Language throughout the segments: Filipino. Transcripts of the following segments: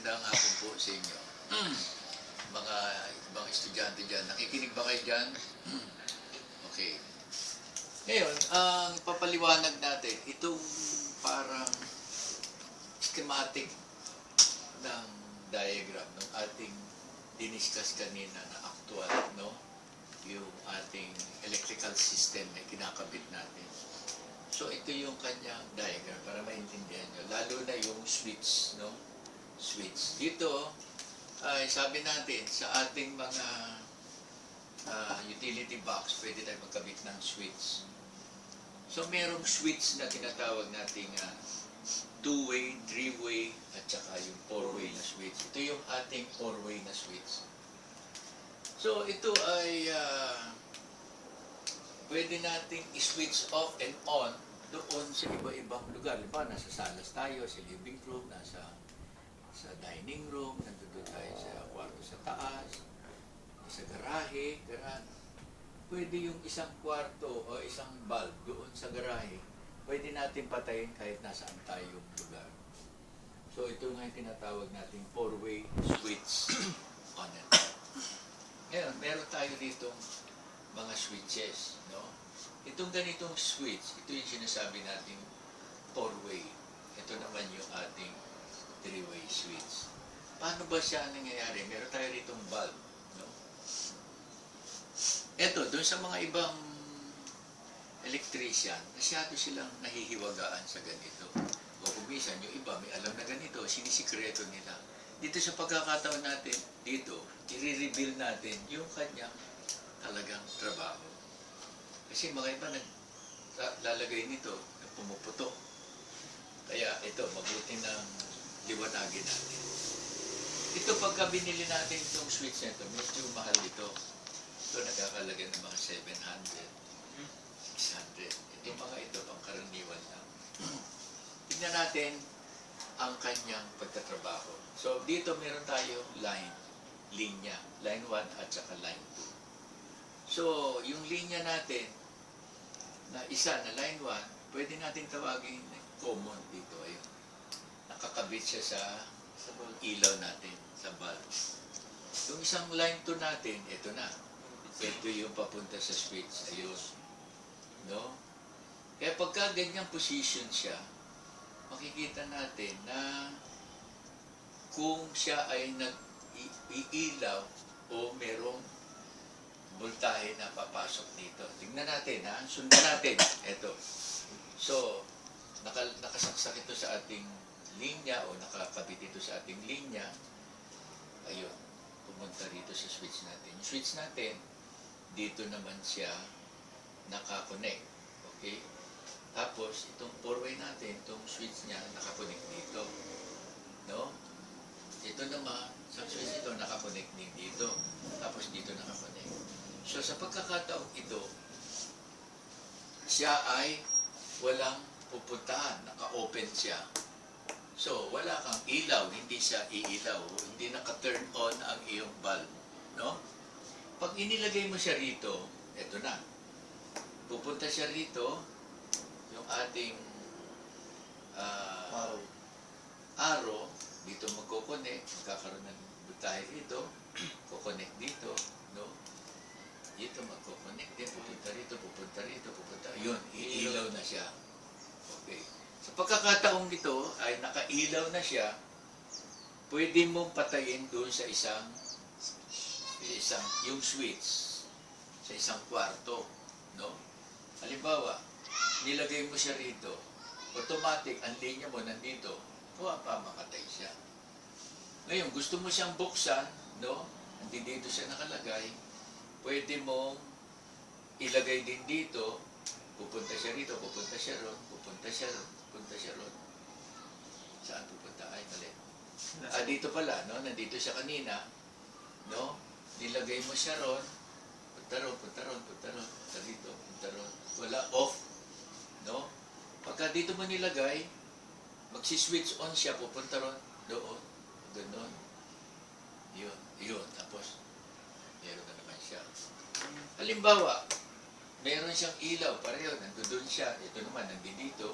Magandang hapon po sa inyo. Mga ibang estudyante dyan. Nakikinig ba kayo dyan? Okay. Ngayon, ang papaliwanag natin, itong parang schematic ng diagram ng ating diniscuss kanina na actual, no? Yung ating electrical system na kinakabit natin. So, ito yung kanyang diagram para maintindihan nyo. Lalo na yung switch, no? Switch. Dito, ay sabi natin, sa ating mga utility box, pwede tayo magkabit ng switch. So, merong switch na tinatawag nating two-way, three-way, at saka yung four-way na switch. Ito yung ating four-way na switch. So, ito ay pwede nating i-switch off and on doon sa iba-ibang lugar. Diba, nasa salas tayo, sa living room, sa dining room, nandun tayo sa kwarto sa taas, sa garahe, pwede yung isang kwarto o isang bulb doon sa garahe, pwede natin patayin kahit nasaan tayong lugar. So, ito nga yung tinatawag nating four-way switch on and off. Ngayon, meron tayo ditong mga switches, no? Itong ganitong switch, ito yung sinasabi nating four-way. Ito naman yung ating three-way switch. Paano ba siya nangyayari? Meron tayo ditong bulb, no? Ito, doon sa mga ibang electrician, masyado silang nahihiwagaan sa ganito. O kung minsan, yung iba may alam na ganito, sinisikreto nila. Dito sa pagkakataon natin, dito, i-reveal natin yung kanyang talagang trabaho. Kasi mga iba naglalagay nito, pumuputo. Kaya ito, mabuti ng liwanagin natin. Ito, pagka binili natin itong switch na ito, medyo mahal ito. Ito, nagkakalaga ng mga 700, 600. Ito mga ito, pangkaraniwan lang. Tignan natin ang kanyang pagtatrabaho. So, dito meron tayo linya. Line 1 at saka line 2. So, yung linya natin, na isa na line 1, pwede natin tawagin common dito. Ayun. Nakakabit siya sa ilaw natin, sa bulb. Yung isang line 2 natin, ito na. Ito yung papunta sa switch. Ayun. No? Kaya pagka ganyang position siya, makikita natin na kung siya ay nag-iilaw o merong voltahe na papasok dito. Tingnan natin, ha? Sundan natin. Ito. So, nakasaksak ito sa ating linya o nakakabit ito sa ating linya. Ayun. Pumunta dito sa switch natin. Yung switch natin, dito naman siya nakakonect. Okay? Tapos, itong four-way natin, itong switch niya, nakakonect dito. No? Ito naman, sa switch ito, nakakonect din dito. Tapos, dito nakakonect. So, sa pagkakataong ito, siya ay walang pupuntahan, naka-open siya. So, wala kang ilaw, hindi siya iilaw, hindi naka-turn on ang iyong bulb. No? Pag inilagay mo siya rito, ito na. Pupunta siya rito, yung ating arrow, dito magkoconnect, magkakaroon ng butahe dito, kukonect dito, no? Dito magkoconnect din, pupunta rito, yun, iilaw na siya. Okay. Sa pagkakataong ito ay nakailaw na siya, pwede mong patayin doon sa isang yung switch, sa isang kwarto, no? Halimbawa, nilagay mo siya rito, automatic, ang linya mo nandito, makatay siya. Ngayon, gusto mo siyang buksan, no? Hindi dito siya nakalagay, pwede mong ilagay din dito, pupunta siya rito, pupunta siya ron, pupunta siya ron, pupunta siya ron. Saan pupunta? Ay, mali. Dito pala, no? Nandito siya kanina, no? Nilagay mo siya ron, punta ron, punta ron, punta ron, punta dito, punta ron. Wala, off, no? Pagka dito mo nilagay, magsiswitch on siya, pupunta ron, doon, gano'n. Yun, tapos, meron na naman siya. Halimbawa, meron siyang ilaw, pareho, nandoon siya, ito naman, nandito.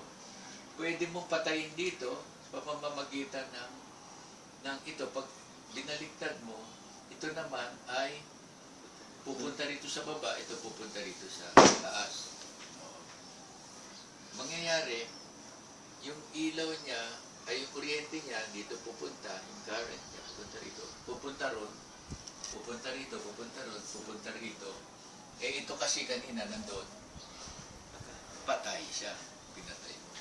Pwede mong patayin dito sa pamamagitan ng ng ito, pag binaliktad mo, ito naman ay pupunta rito sa baba, ito pupunta rito sa taas. Oo. Mangyayari, yung ilaw niya, ay yung kuryente niya, dito pupunta, yung current niya, pupunta rito, pupunta ron, pupunta rito, pupunta ron, pupunta rito. Eh ito kasi kanina nandun, patay siya, pinatay mo.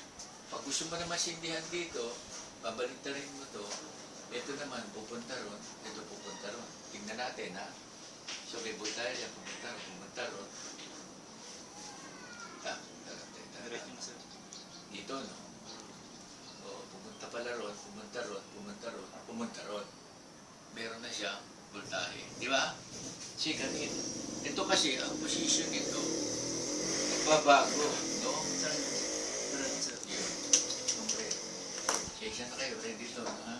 Pag gusto mo naman sindihan dito, babaliktarin mo to, ito naman pupunta ron, ito pupunta ron. Tingnan natin ha. So may voltahe yan, pumunta ron. Diretso na, sir. Dito, no? O, pumunta pala ron, pumunta ron, pumunta ron, pumunta ron. Meron na siyang voltahe. Di ba? See, kanina. Ito kasi, ang position nito, nagbabago, no? Sir, diretso, sir. Yun. Yung red. Session na kayo, ready to, no, ha?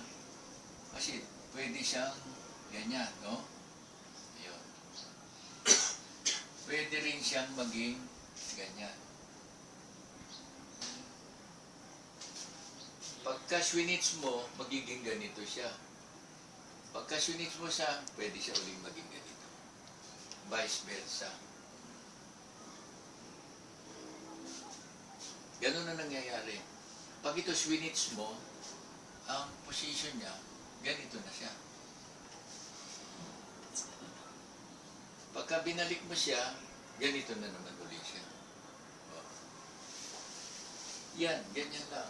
Kasi, pwede siyang ganyan, no? Ayun. Pwede rin siyang maging ganyan. Pagka swinits mo, magiging ganito siya. Pagka swinits mo siya, pwede siya uling maging ganito. Vice versa. Ganun na nangyayari. Pag ito swinits mo, ang position niya, ganito na siya. Pagka binalik mo siya, ganito na naman ulit siya. Oh. Yan, ganyan lang.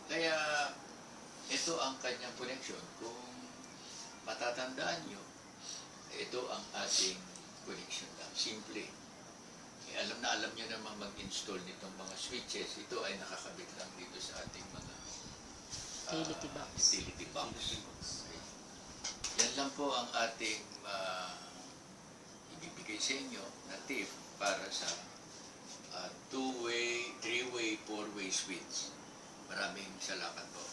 Kaya, ito ang kanyang connection. Kung matatandaan nyo, ito ang ating connection lang. Simple. Eh, alam na alam nyo naman mag-install nitong mga switches. Ito ay nakakabit lang dito sa ating mga Utility box. Utility box. Okay. Yan lang po ang ating ibibigay sa inyo na tip para sa two-way, three-way, four-way switch. Maraming salamat po.